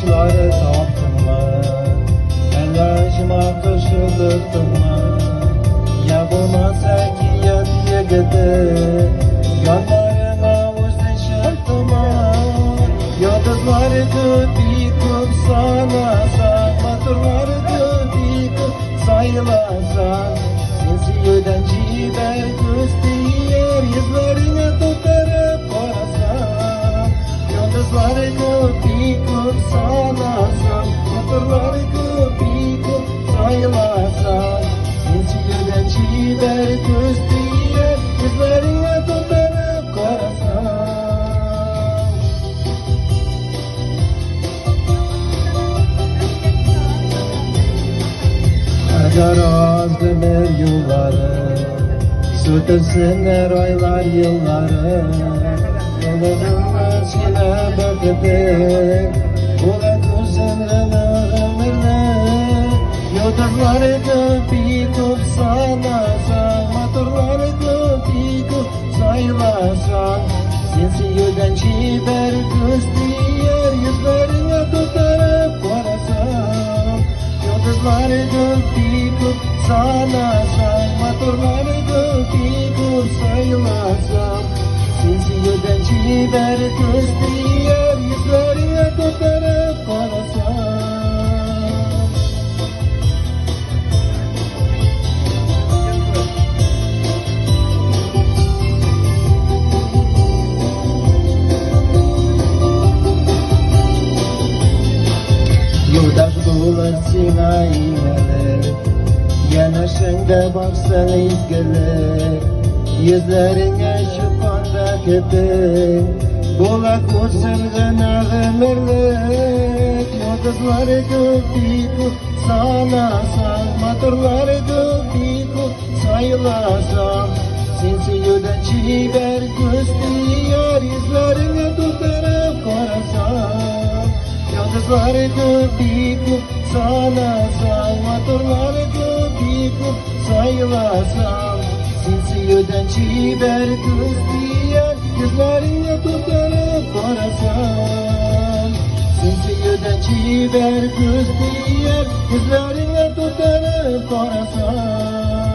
taşları taptın mı? Ellaşıma kışılıktın mı? Ya bulmasa ki ya diye gidi, yanlarına uzlaşıktı mı? Yıldızları dikip sana sakmatırları dikip sayılasan, sensiyeden ciber göster yüzlerine tutarıp korasan. Yıldızları dikip sana sakmatırları dikip sayılasan, sensiyeden ciber göster yüzlerine tutarıp korasan. Garaz demir yolları, sütülsünler aylar yılları. Yollarımı sile bekledik, ula kuzenle ömürler. Yıldızları dikip sana motorları dikip sayılasan, sensiyeden ciber göster yüzlerine tutarıp korasan. Yıldızları dikip sana motorları dikip sayılasam, sensiyeden ciber göster yüzlerine tutarıp korasan. Yurdaş bulasın aynalı, yanaşında baksan izgili. Yüzlerine şu kanda köpek, bulak olsun gına ömürlük. Yıldızları dikip sana motorları dikip sayılasam, sensiyeden ciber göster yüzlerine tutarıp korasan. Yıldızları dikip sana motorları dikip sayılasam, sensiyeden ciber göster yüzlerine tutarıp korasan. Sensiyeden ciber göster yüzlerine tutarıp korasan.